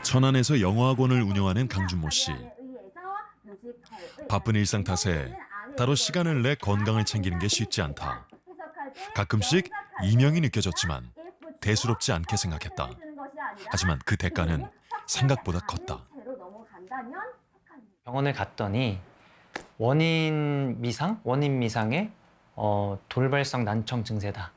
천안에서 영어학원을 운영하는 강준모 씨. 바쁜 일상 탓에 따로 시간을 내 건강을 챙기는 게 쉽지 않다. 가끔씩 이명이 느껴졌지만 대수롭지 않게 생각했다. 하지만 그 대가는 생각보다 컸다. 병원을 갔더니 원인 미상의 돌발성 난청 증세다.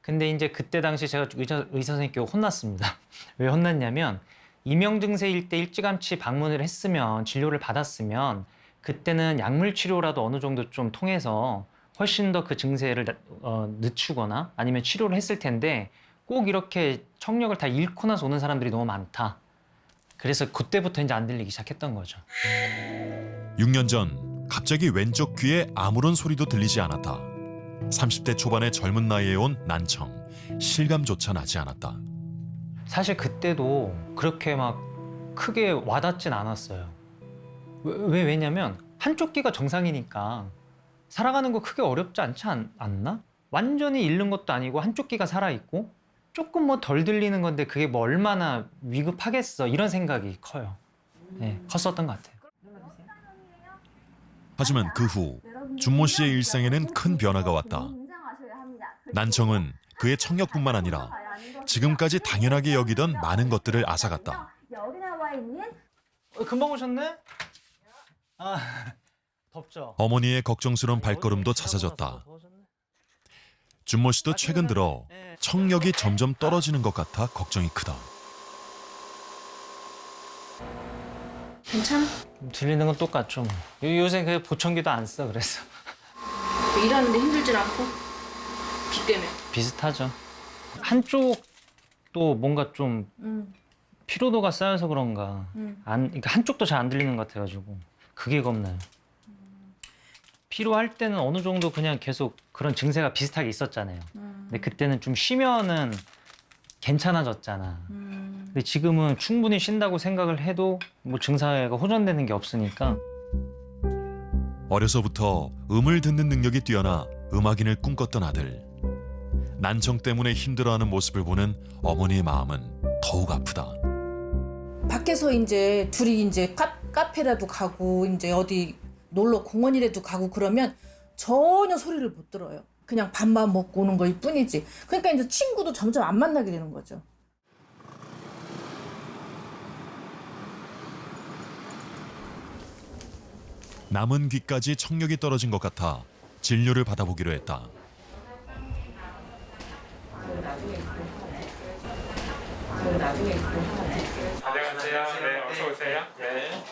근데 이제 그때 당시 제가 의사 선생님께 혼났습니다. 왜 혼났냐면 이명 증세일 때 일찌감치 방문을 했으면 진료를 받았으면 그때는 약물 치료라도 어느 정도 좀 통해서 훨씬 더 그 증세를 늦추거나 아니면 치료를 했을 텐데 꼭 이렇게 청력을 다 잃고 나서 오는 사람들이 너무 많다. 그래서 그때부터 이제 안 들리기 시작했던 거죠. 6년 전 갑자기 왼쪽 귀에 아무런 소리도 들리지 않았다. 30대 초반의 젊은 나이에 온 난청, 실감조차 나지 않았다. 사실 그때도 그렇게 막 크게 와닿진 않았어요. 왜냐면 한쪽 귀가 정상이니까 살아가는 거 크게 어렵지 않지 않나? 완전히 잃는 것도 아니고 한쪽 귀가 살아있고 조금 뭐 덜 들리는 건데 그게 뭐 얼마나 위급하겠어 이런 생각이 커요. 네, 컸었던 것 같아요. 하지만 그 후 준모 씨의 일상에는 큰 변화가 왔다. 난청은 그의 청력뿐만 아니라 지금까지 당연하게 여기던 많은 것들을 앗아갔다. 금방 오셨네? 아, 덥죠? 어머니의 걱정스러운 발걸음도 잦아졌다. 준모 씨도 최근 들어 청력이 점점 떨어지는 것 같아 걱정이 크다. 괜찮아? 들리는 건 똑같죠. 요새 그 보청기도 안 써, 그래서. 일하는데 힘들진 않고? 비 때문에? 비슷하죠. 한쪽도 뭔가 좀 피로도가 쌓여서 그런가. 그러니까 한쪽도 잘 안 들리는 것 같아가지고 그게 겁나요. 피로할 때는 어느 정도 그냥 계속 그런 증세가 비슷하게 있었잖아요. 근데 그때는 좀 쉬면은 괜찮아졌잖아. 근데 지금은 충분히 쉰다고 생각을 해도 뭐 증세가 호전되는 게 없으니까. 어려서부터 음을 듣는 능력이 뛰어나 음악인을 꿈꿨던 아들. 난청 때문에 힘들어하는 모습을 보는 어머니의 마음은 더욱 아프다. 밖에서 이제 둘이 이제 카페라도 가고 이제 어디 놀러 공원이라도 가고 그러면 전혀 소리를 못 들어요. 그냥 밥만 먹고 오는 거일 뿐이지. 그러니까 이제 친구도 점점 안 만나게 되는 거죠. 남은 귀까지 청력이 떨어진 것 같아 진료를 받아보기로 했다. 안녕하세요. 네, 어서 오세요. 네.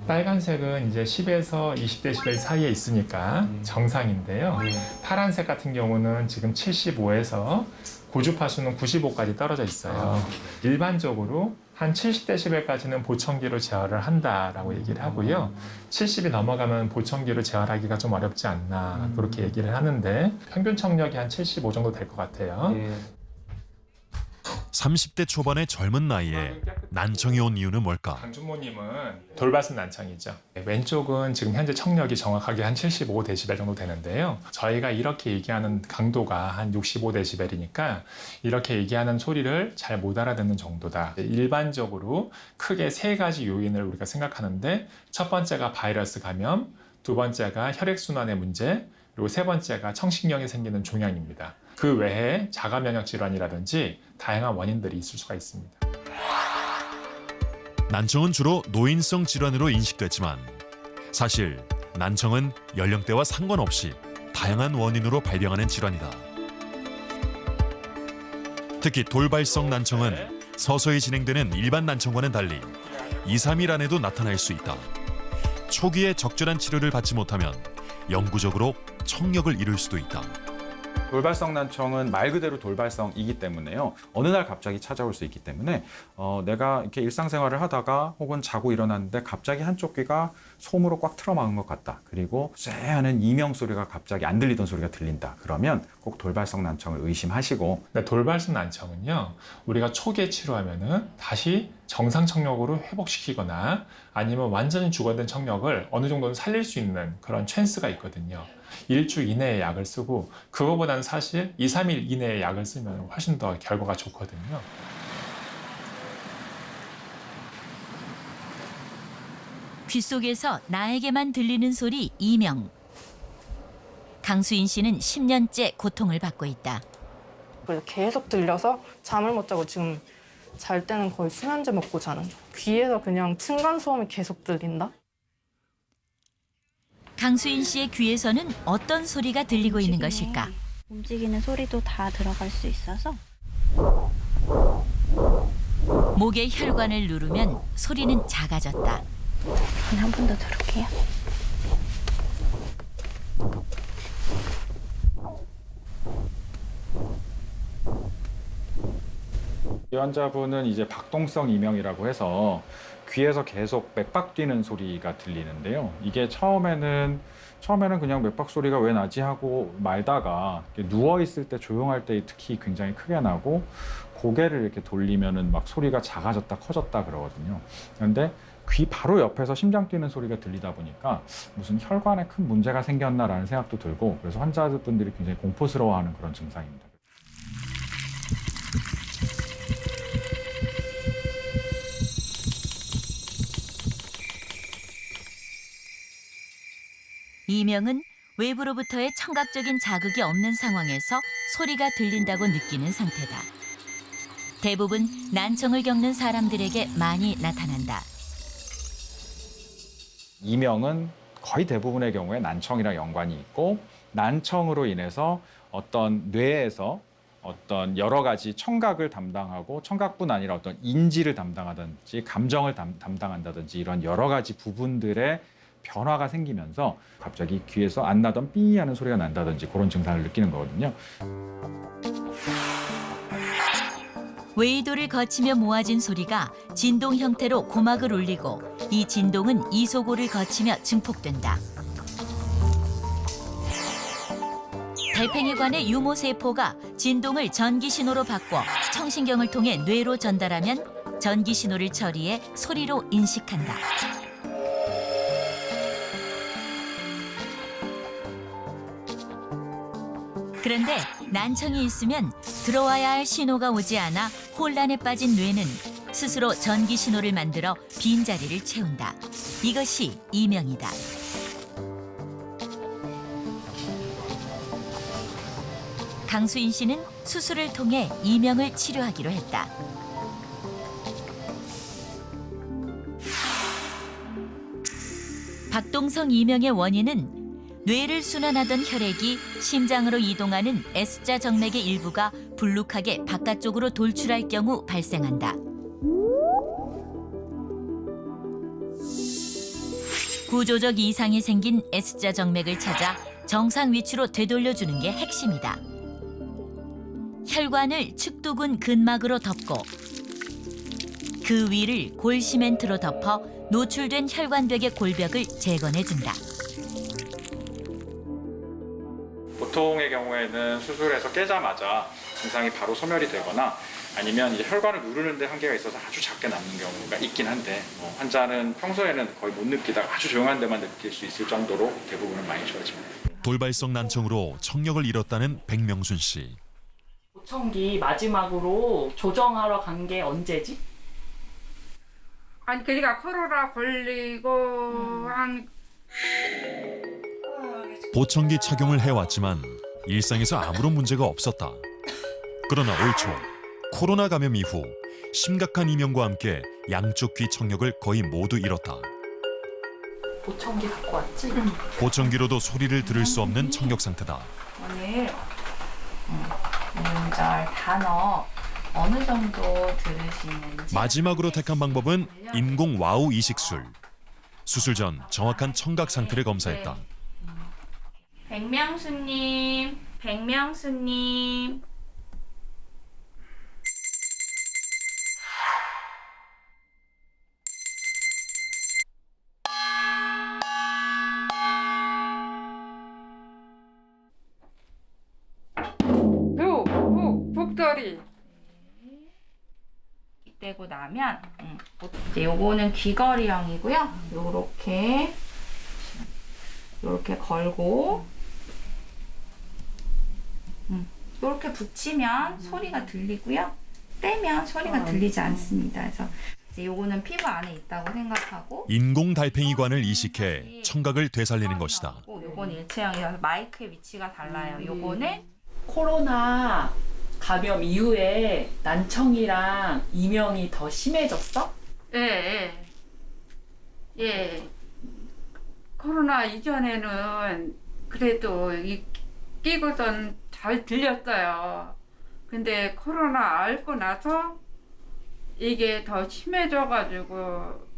빨간색은 이제 10에서 20데시벨 사이에 있으니까 정상인데요. 파란색 같은 경우는 지금 75에서 고주파수는 95까지 떨어져 있어요. 일반적으로 한 70데시벨까지는 보청기로 제어를 한다라고 얘기를 하고요. 70이 넘어가면 보청기로 제어하기가 좀 어렵지 않나 그렇게 얘기를 하는데 평균 청력이 한 75 정도 될 것 같아요. 30대 초반의 젊은 나이에 난청이 온 이유는 뭘까? 강준모님은 돌발성 난청이죠. 왼쪽은 지금 현재 청력이 정확하게 한 75데시벨 정도 되는데요. 저희가 이렇게 얘기하는 강도가 한 65데시벨이니까 이렇게 얘기하는 소리를 잘 못 알아듣는 정도다. 일반적으로 크게 세 가지 요인을 우리가 생각하는데 첫 번째가 바이러스 감염, 두 번째가 혈액순환의 문제, 그리고 세 번째가 청신경에 생기는 종양입니다. 그 외에 자가 면역 질환이라든지 다양한 원인들이 있을 수가 있습니다. 난청은 주로 노인성 질환으로 인식됐지만 사실 난청은 연령대와 상관없이 다양한 원인으로 발병하는 질환이다. 특히 돌발성 난청은 서서히 진행되는 일반 난청과는 달리 2, 3일 안에도 나타날 수 있다. 초기에 적절한 치료를 받지 못하면 영구적으로 청력을 잃을 수도 있다. 돌발성 난청은 말 그대로 돌발성이기 때문에요. 어느 날 갑자기 찾아올 수 있기 때문에 내가 이렇게 일상생활을 하다가 혹은 자고 일어났는데 갑자기 한쪽 귀가 솜으로 꽉 틀어막은 것 같다. 그리고 쎄하는 이명 소리가 갑자기 안 들리던 소리가 들린다. 그러면 꼭 돌발성 난청을 의심하시고. 돌발성 난청은요. 우리가 초기에 치료하면은 다시 정상 청력으로 회복시키거나 아니면 완전히 죽어든 청력을 어느 정도는 살릴 수 있는 그런 찬스가 있거든요. 일주 이내에 약을 쓰고 그거보다는 사실 2, 3일 이내에 약을 쓰면 훨씬 더 결과가 좋거든요. 귓속에서 나에게만 들리는 소리 이명. 강수인 씨는 10년째 고통을 받고 있다. 그래서 계속 들려서 잠을 못 자고 지금 잘 때는 거의 수면제 먹고 자는 중. 귀에서 그냥 층간소음이 계속 들린다? 강수인 씨의 귀에서는 어떤 소리가 들리고 있는 것일까? 움직이는 소리도 다 들어갈 수 있어서 목의 혈관을 누르면 소리는 작아졌다. 한 번 더 들을게요. 이 환자분은 이제 박동성 이명이라고 해서 귀에서 계속 맥박 뛰는 소리가 들리는데요. 이게 처음에는 그냥 맥박 소리가 왜 나지 하고 말다가 누워 있을 때 조용할 때 특히 굉장히 크게 나고 고개를 이렇게 돌리면은 막 소리가 작아졌다 커졌다 그러거든요. 그런데 귀 바로 옆에서 심장 뛰는 소리가 들리다 보니까 무슨 혈관에 큰 문제가 생겼나라는 생각도 들고 그래서 환자분들이 굉장히 공포스러워하는 그런 증상입니다. 이명은 외부로부터의 청각적인 자극이 없는 상황에서 소리가 들린다고 느끼는 상태다. 대부분 난청을 겪는 사람들에게 많이 나타난다. 이명은 거의 대부분의 경우에 난청이랑 연관이 있고 난청으로 인해서 어떤 뇌에서 어떤 여러 가지 청각을 담당하고 청각뿐 아니라 어떤 인지를 담당하든지 감정을 담당한다든지 이런 여러 가지 부분들의 변화가 생기면서 갑자기 귀에서 안 나던 삐 하는 소리가 난다든지 그런 증상을 느끼는 거거든요. 웨이도를 거치며 모아진 소리가 진동 형태로 고막을 울리고 이 진동은 이소골을 거치며 증폭된다. 달팽이관의 유모세포가 진동을 전기신호로 바꿔 청신경을 통해 뇌로 전달하면 전기신호를 처리해 소리로 인식한다. 그런데 난청이 있으면 들어와야 할 신호가 오지 않아 혼란에 빠진 뇌는 스스로 전기 신호를 만들어 빈자리를 채운다. 이것이 이명이다. 강수인 씨는 수술을 통해 이명을 치료하기로 했다. 박동성 이명의 원인은 뇌를 순환하던 혈액이 심장으로 이동하는 S자 정맥의 일부가 불룩하게 바깥쪽으로 돌출할 경우 발생한다. 구조적 이상이 생긴 S자 정맥을 찾아 정상 위치로 되돌려주는 게 핵심이다. 혈관을 측두근 근막으로 덮고 그 위를 골시멘트로 덮어 노출된 혈관벽의 골벽을 재건해준다. 보통의 경우에는 수술해서 깨자마자 증상이 바로 소멸이 되거나 아니면 이제 혈관을 누르는 데 한계가 있어서 아주 작게 남는 경우가 있긴 한데 환자는 평소에는 거의 못 느끼다가 아주 조용한 데만 느낄 수 있을 정도로 대부분은 많이 좋아집니다. 돌발성 난청으로 청력을 잃었다는 백명순 씨. 보청기 마지막으로 조정하러 간 게 언제지? 아니 그러니까 코로나 걸리고 한 보청기 착용을 해왔지만 일상에서 아무런 문제가 없었다. 그러나 올 초 코로나 감염 이후 심각한 이명과 함께 양쪽 귀 청력을 거의 모두 잃었다. 보청기 갖고 왔지? 보청기로도 소리를 들을 수 없는 청력 상태다. 오늘 음절, 단어 어느 정도 들으시는지 마지막으로 택한 방법은 인공 와우 이식술. 수술 전 정확한 청각 상태를 검사했다. 백명수님. 북돌이 떼고 나면 이제 요거는 귀걸이형이고요. 요렇게 걸고 요렇게 붙이면 소리가 들리고요. 떼면 소리가 들리지 않습니다. 그래서 이제 요거는 피부 안에 있다고 생각하고 인공 달팽이관을 이식해 청각을 되살리는 것이다. 요건 일체형이라서 마이크의 위치가 달라요. 요거는 코로나 감염 이후에 난청이랑 이명이 더 심해졌어? 예. 코로나 이전에는 그래도 끼고선 잘 들렸어요. 근데 코로나 앓고 나서 이게 더 심해져가지고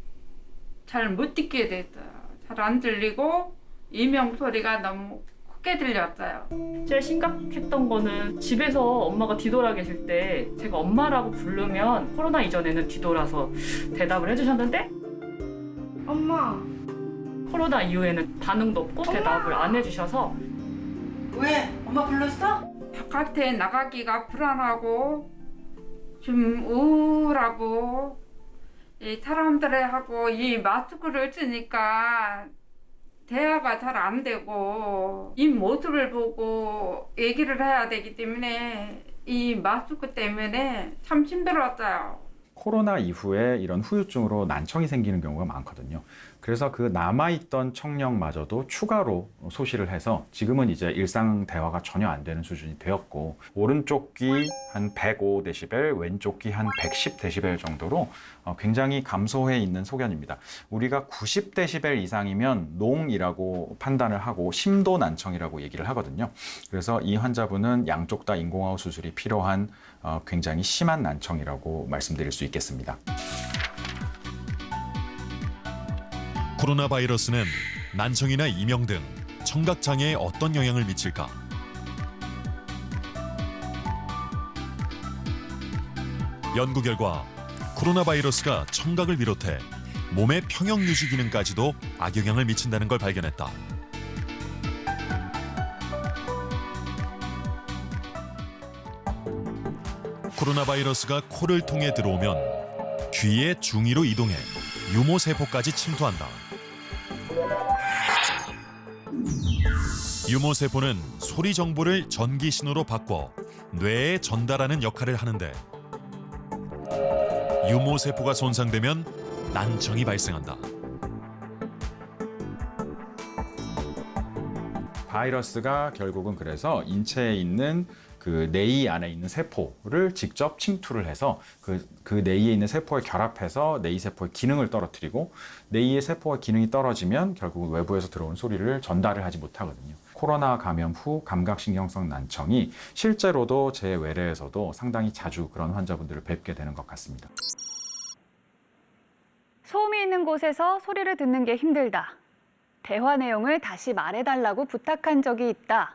잘 못 듣게 됐어요. 잘 안 들리고 이명 소리가 너무 크게 들렸어요. 제일 심각했던 거는 집에서 엄마가 뒤돌아 계실 때 제가 엄마라고 부르면 코로나 이전에는 뒤돌아서 대답을 해주셨는데 엄마. 코로나 이후에는 반응도 없고 대답을 안 해주셔서 왜? 엄마 불렀어? 바깥에 나가기가 불안하고 좀 우울하고 이 사람들하고 이 마스크를 쓰니까 대화가 잘 안 되고 이 모습을 보고 얘기를 해야 되기 때문에 이 마스크 때문에 참 힘들었어요. 코로나 이후에 이런 후유증으로 난청이 생기는 경우가 많거든요. 그래서 그 남아있던 청력마저도 추가로 소실을 해서 지금은 이제 일상 대화가 전혀 안 되는 수준이 되었고, 오른쪽 귀 한 105dB, 왼쪽 귀 한 110dB 정도로 굉장히 감소해 있는 소견입니다. 우리가 90dB 이상이면 농이라고 판단을 하고 심도 난청이라고 얘기를 하거든요. 그래서 이 환자분은 양쪽 다 인공호흡 수술이 필요한 굉장히 심한 난청이라고 말씀드릴 수 있겠습니다. 코로나 바이러스는 난청이나 이명 등 청각 장애에 어떤 영향을 미칠까? 연구 결과 코로나 바이러스가 청각을 비롯해 몸의 평형 유지 기능까지도 악영향을 미친다는 걸 발견했다. 코로나 바이러스가 코를 통해 들어오면 귀의 중위로 이동해 유모 세포까지 침투한다. 유모 세포는 소리 정보를 전기 신호로 바꿔 뇌에 전달하는 역할을 하는데, 유모 세포가 손상되면 난청이 발생한다. 바이러스가 결국은 그래서 인체에 있는 그 뇌이 안에 있는 세포를 직접 침투를 해서 그 뇌이에 있는 세포에 결합해서 뇌이 세포의 기능을 떨어뜨리고, 뇌이의 세포의 기능이 떨어지면 결국 외부에서 들어온 소리를 전달을 하지 못하거든요. 코로나 감염 후 감각신경성 난청이 실제로도 제 외래에서도 상당히 자주 그런 환자분들을 뵙게 되는 것 같습니다. 소음이 있는 곳에서 소리를 듣는 게 힘들다. 대화 내용을 다시 말해달라고 부탁한 적이 있다.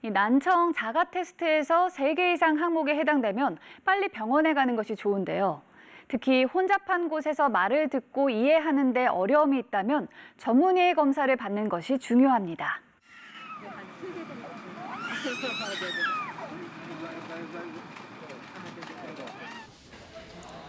이 난청 자가 테스트에서 3개 이상 항목에 해당되면 빨리 병원에 가는 것이 좋은데요. 특히 혼잡한 곳에서 말을 듣고 이해하는 데 어려움이 있다면 전문의의 검사를 받는 것이 중요합니다.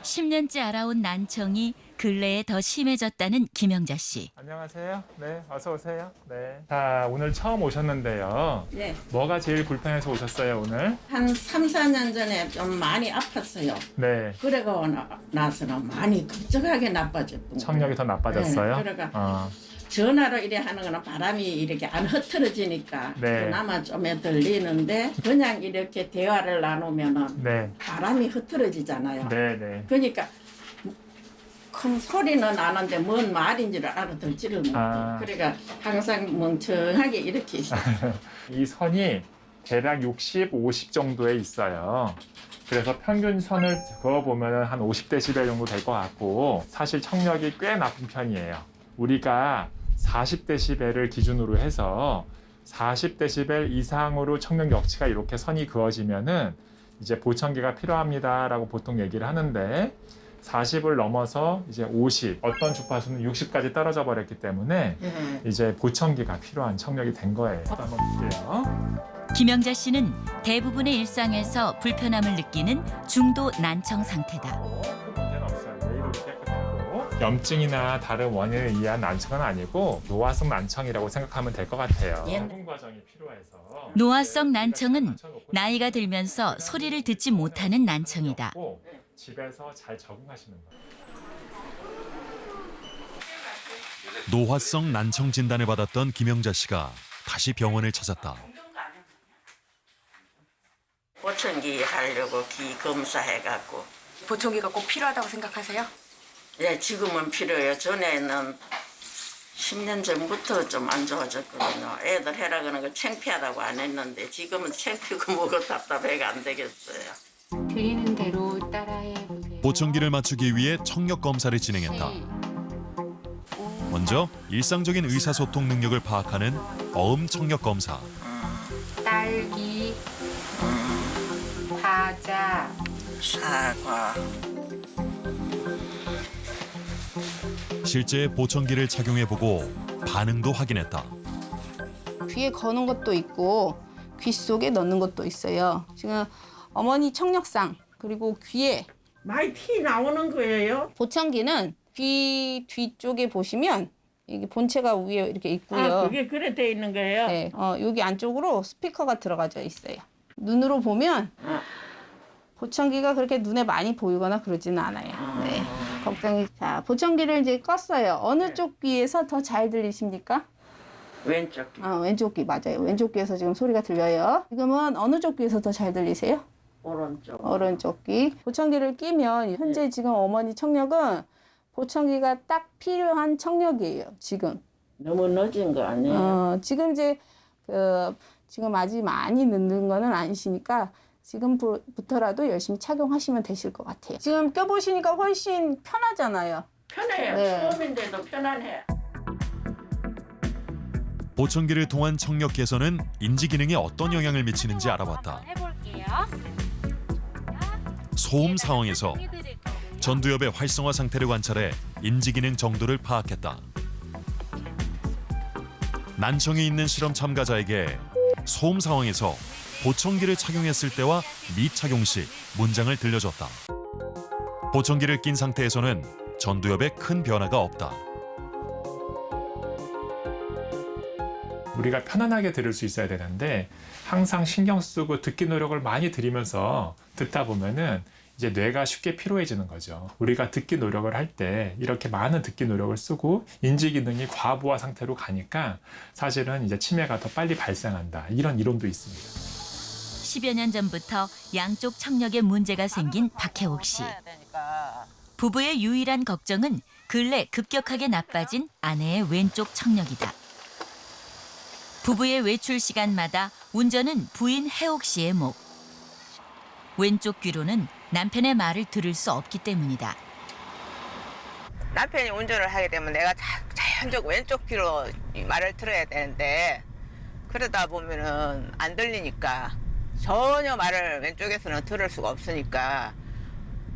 10년째 알아온 난청이 근래에 더 심해졌다는 김영자 씨. 안녕하세요. 네, 어서 오세요. 네. 자, 오늘 처음 오셨는데요. 네. 뭐가 제일 불편해서 오셨어요, 오늘? 한 3, 4년 전에 좀 많이 아팠어요. 네. 그래가 나서는 많이 급격하게 나빠졌고. 청력이 더 나빠졌어요? 네, 그래가 전화로 이래 하는 거는 바람이 이렇게 안 흐트러지니까 네. 그나마 좀 들리는데, 그냥 이렇게 대화를 나누면은 네. 바람이 흐트러지잖아요. 네, 네. 그러니까 큰 소리는 나는데 뭔 말인지를 알아듣지를 못해. 그러니까 항상 멍청하게 이렇게 있어요. 이 선이 대략 60, 50 정도에 있어요. 그래서 평균 선을 그어보면 한 50dB 정도 될 것 같고, 사실 청력이 꽤 나쁜 편이에요. 우리가 40dB를 기준으로 해서 40dB 이상으로 청력 역치가 이렇게 선이 그어지면은 이제 보청기가 필요합니다라고 보통 얘기를 하는데, 40을 넘어서 이제 50, 어떤 주파수는 60까지 떨어져 버렸기 때문에 이제 보청기가 필요한 청력이 된 거예요. 한번 볼게요. 김영자 씨는 대부분의 일상에서 불편함을 느끼는 중도 난청 상태다. 문제는 없어요. 뇌도 깨끗하고 염증이나 다른 원인에 의한 난청은 아니고 노화성 난청이라고 생각하면 될 것 같아요. 적응 과정이 필요해서. 노화성 난청은 나이가 들면서 소리를 듣지 못하는 난청이다. 집에서 잘 적응하시는 거예요. 노화성 난청 진단을 받았던 김영자 씨가 다시 병원을 찾았다. 보청기 하려고 귀 검사해갖고. 보청기가 꼭 필요하다고 생각하세요? 예, 지금은 필요해요. 전에는 10년 전부터 좀 안 좋아졌거든요. 애들 해라 그러는 거 창피하다고 안 했는데 지금은 창피고 뭐고 답답해가 안 되겠어요. 들리는 대로 따라해 보세요. 보청기를 맞추기 위해 청력 검사를 진행했다. 먼저 일상적인 의사소통 능력을 파악하는 어음 청력 검사. 딸기, 과자, 사과. 실제 보청기를 착용해보고 반응도 확인했다. 귀에 거는 것도 있고 귀 속에 넣는 것도 있어요. 지금 어머니 청력상 그리고 귀에 많이 피 나오는 거예요? 보청기는 귀 뒤쪽에 보시면 이게 본체가 위에 이렇게 있고요. 아, 그게 그래 돼 있는 거예요? 네, 여기 안쪽으로 스피커가 들어가져 있어요. 눈으로 보면 보청기가 그렇게 눈에 많이 보이거나 그러지는 않아요. 네, 걱정이. 자, 보청기를 이제 껐어요. 어느 쪽 귀에서 더 잘 들리십니까? 왼쪽 귀. 왼쪽 귀 맞아요. 왼쪽 귀에서 지금 소리가 들려요. 지금은 어느 쪽 귀에서 더 잘 들리세요? 오른쪽. 오른쪽 귀. 보청기를 끼면 현재 지금 어머니 청력은 보청기가 딱 필요한 청력이에요. 지금. 너무 늦은 거 아니에요? 지금 이제 지금 아직 많이 늦는 거는 아니시니까 지금부터라도 열심히 착용하시면 되실 것 같아요. 지금 껴보시니까 훨씬 편하잖아요. 편해요. 네. 처음인데도 편안해. 보청기를 통한 청력 개선은 인지 기능에 어떤 영향을 미치는지 알아봤다. 해볼게요. 소음 상황에서 전두엽의 활성화 상태를 관찰해 인지 기능 정도를 파악했다. 난청이 있는 실험 참가자에게 소음 상황에서 보청기를 착용했을 때와 미착용 시 문장을 들려줬다. 보청기를 낀 상태에서는 전두엽에 큰 변화가 없다. 우리가 편안하게 들을 수 있어야 되는데 항상 신경 쓰고 듣기 노력을 많이 들이면서 듣다 보면은 이제 뇌가 쉽게 피로해지는 거죠. 우리가 듣기 노력을 할 때 이렇게 많은 듣기 노력을 쓰고 인지 기능이 과부하 상태로 가니까 사실은 이제 치매가 더 빨리 발생한다. 이런 이론도 있습니다. 10여 년 전부터 양쪽 청력에 문제가 생긴 박혜옥 씨. 부부의 유일한 걱정은 근래 급격하게 나빠진 아내의 왼쪽 청력이다. 부부의 외출 시간마다 운전은 부인 혜옥 씨의 목. 왼쪽 귀로는 남편의 말을 들을 수 없기 때문이다. 남편이 운전을 하게 되면 내가 자연적 왼쪽 귀로 말을 들어야 되는데 그러다 보면은 안 들리니까 전혀 말을 왼쪽에서는 들을 수가 없으니까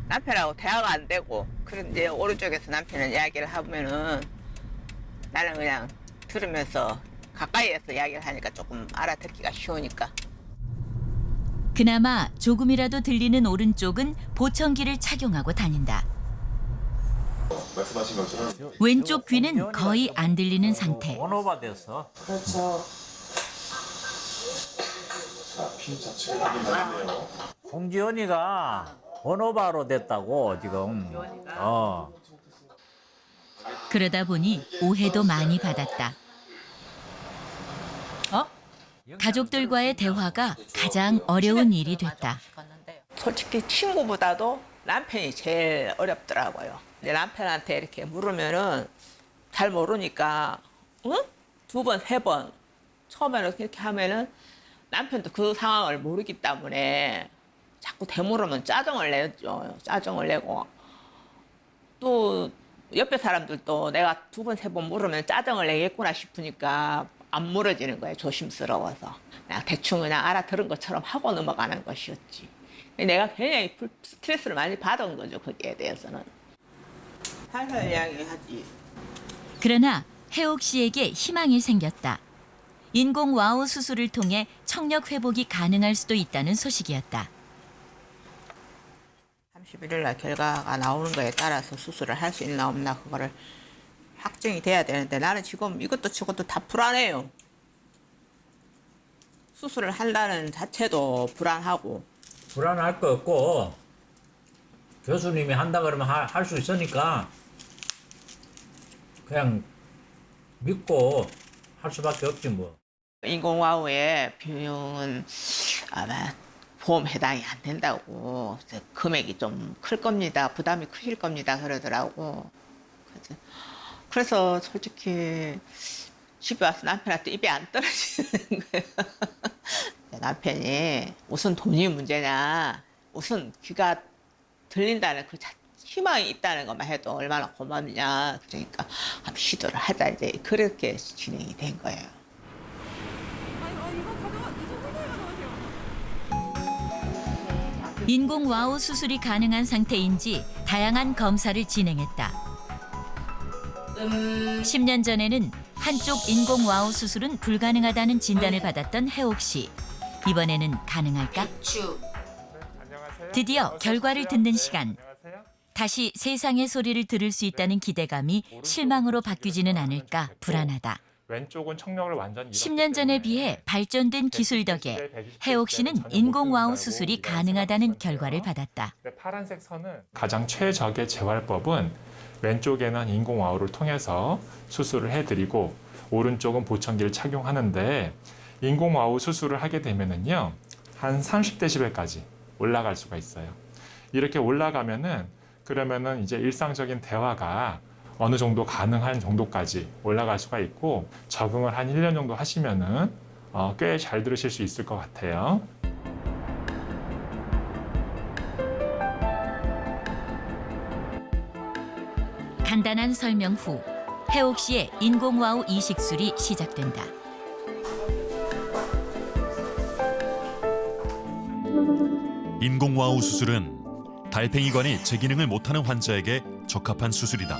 남편하고 대화가 안 되고 그런데 오른쪽에서 남편은 이야기를 하면은 나는 그냥 들으면서 가까이에서 이야기를 하니까 조금 알아듣기가 쉬우니까. 그나마 조금이라도 들리는 오른쪽은 보청기를 착용하고 다닌다. 말씀하신 것처럼 왼쪽 귀는 거의 안 들리는 상태. 원오버 돼서. 그렇죠. 자, 피 자체가 확인하는데요. 홍지연이가 원오버로 됐다고 지금. 그러다 보니 오해도 많이 받았다. 가족들과의 대화가 가장 어려운 일이 됐다. 솔직히 친구보다도 남편이 제일 어렵더라고요. 내 남편한테 이렇게 물으면은 잘 모르니까 응? 2번, 3번 처음에는 그렇게 하면은 남편도 그 상황을 모르기 때문에 자꾸 되물으면 짜증을 내죠. 짜증을 내고 또 옆에 사람들도 내가 2번, 3번 물으면 짜증을 내겠구나 싶으니까 안 물어지는 거예요. 조심스러워서. 그냥 대충 그냥 알아들은 것처럼 하고 넘어가는 것이었지. 내가 굉장히 스트레스를 많이 받은 거죠. 거기에 대해서는. 살살 이야기하지. 그러나 혜옥 씨에게 희망이 생겼다. 인공 와우 수술을 통해 청력 회복이 가능할 수도 있다는 소식이었다. 31일 날 결과가 나오는 거에 따라서 수술을 할 수 있나 없나 그거를 확정이 돼야 되는데 나는 지금 이것도 저것도 다 불안해요. 수술을 한다는 자체도 불안하고. 불안할 거 없고 교수님이 한다 그러면 할 수 있으니까 그냥 믿고 할 수밖에 없지 뭐. 인공와우의 비용은 아마 보험 해당이 안 된다고 금액이 좀 클 겁니다. 부담이 크실 겁니다. 그러더라고. 그래서 솔직히 집에 와서 남편한테 입이 안 떨어지는 거예요. 남편이 무슨 돈이 문제냐, 무슨 귀가 들린다는 그 희망이 있다는 것만 해도 얼마나 고맙냐. 그러니까 한번 시도를 하자 이제 그렇게 진행이 된 거예요. 인공 와우 수술이 가능한 상태인지 다양한 검사를 진행했다. 10년 전에는 한쪽 인공 와우 수술은 불가능하다는 진단을 받았던 혜옥 씨. 이번에는 가능할까? 드디어 결과를 듣는 시간. 다시 세상의 소리를 들을 수 있다는 기대감이 실망으로 바뀌지는 않을까 불안하다. 왼쪽은 청력을 완전히 10년 전에 비해 발전된 기술 덕에 혜옥 씨는 인공 와우 수술이 가능하다는 결과를 받았다. 파란색 선은 가장 최적의 재활법은 왼쪽에는 인공 와우를 통해서 수술을 해드리고 오른쪽은 보청기를 착용하는데 인공 와우 수술을 하게 되면은요 한 30dB까지 올라갈 수가 있어요. 이렇게 올라가면은 그러면은 이제 일상적인 대화가 어느 정도 가능한 정도까지 올라갈 수가 있고 적응을 한 1년 정도 하시면은 꽤 잘 들으실 수 있을 것 같아요. 간단한 설명 후 혜옥 씨의 인공 와우 이식술이 시작된다. 인공 와우 수술은 달팽이관이 제 기능을 못하는 환자에게 적합한 수술이다.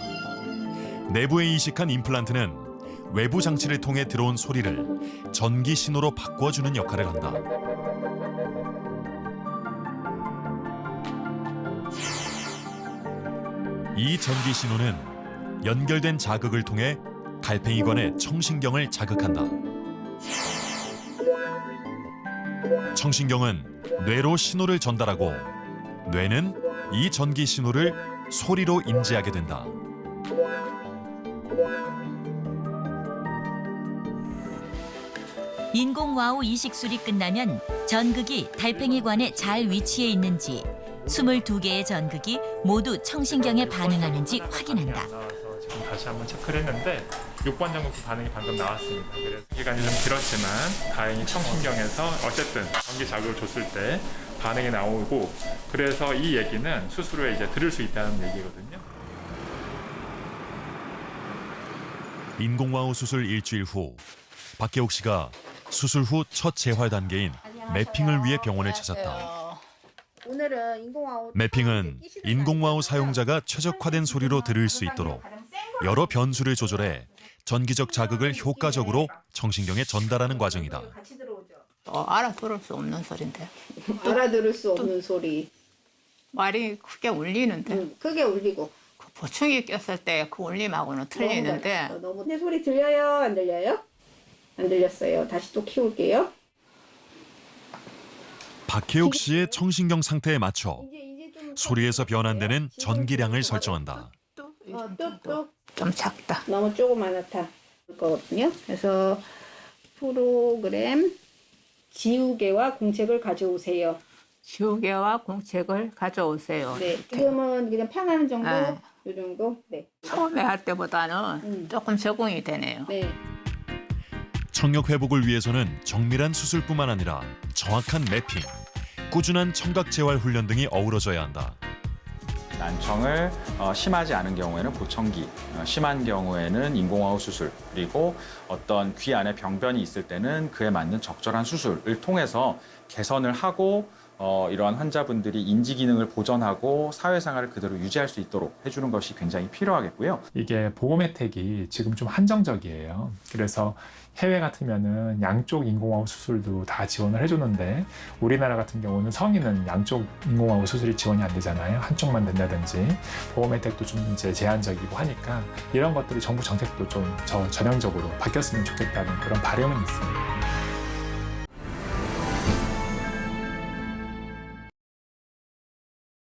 내부에 이식한 임플란트는 외부 장치를 통해 들어온 소리를 전기 신호로 바꿔주는 역할을 한다. 이 전기 신호는 연결된 자극을 통해 달팽이관의 청신경을 자극한다. 청신경은 뇌로 신호를 전달하고 뇌는 이 전기 신호를 소리로 인지하게 된다. 인공 와우 이식술이 끝나면 전극이 달팽이관에 잘 위치해 있는지 22개의 전극이 모두 청신경에 반응하는지 확인한다. 지금 다시 한번 체크를 했는데 6번 전극 반응이 방금 나왔습니다. 그래서 기간이 좀 길었지만 다행히 청신경에서 어쨌든 전기 자극을 줬을 때 반응이 나오고 그래서 이 얘기는 수술 후에 이제 들을 수 있다는 얘기거든요. 인공 와우 수술 일주일 후 박혜옥 씨가 수술 후 첫 재활 단계인 매핑을 위해 병원을 찾았다. 오늘은 인공와우 매핑은 인공와우 사용자가 최적화된 소리로 들을 수 있도록 여러 변수를 조절해 전기적 자극을 효과적으로 청신경에 전달하는 과정이다. 알아들을 수 없는 소리인데. 알아들을 수 없는 소리. 말이 크게 울리는데. 크게 울리고. 그 보충기 꼈을 때 그 울림하고는 틀리는데. 너무 내 소리 들려요? 안 들려요? 안 들렸어요. 다시 또 키울게요. 박혜옥 씨의 청신경 상태에 맞춰 소리에서 변환되는 전기량을 설정한다. 뚝뚝. 좀 작다. 너무 조그만하다. 거거든요. 그래서 프로그램 지우개와 공책을 가져오세요. 지우개와 공책을 가져오세요. 네. 지금은 그냥 평하는 정도, 네. 이 정도. 네. 처음에 할 때보다는 조금 적응이 되네요. 네. 청력 회복을 위해서는 정밀한 수술뿐만 아니라 정확한 매핑, 꾸준한 청각 재활 훈련 등이 어우러져야 한다. 난청을 심하지 않은 경우에는 보청기, 심한 경우에는 인공와우 수술, 그리고 어떤 귀 안에 병변이 있을 때는 그에 맞는 적절한 수술을 통해서 개선을 하고 이러한 환자분들이 인지 기능을 보전하고 사회생활을 그대로 유지할 수 있도록 해주는 것이 굉장히 필요하겠고요. 이게 보험 혜택이 지금 좀 한정적이에요. 그래서 해외 같으면은 양쪽 인공와우 수술도 다 지원을 해주는데 우리나라 같은 경우는 성인은 양쪽 인공와우 수술이 지원이 안 되잖아요. 한쪽만 된다든지 보험 혜택도 좀 이제 제한적이고 하니까 이런 것들이 정부 정책도 좀 전형적으로 바뀌었으면 좋겠다는 그런 바람은 있습니다.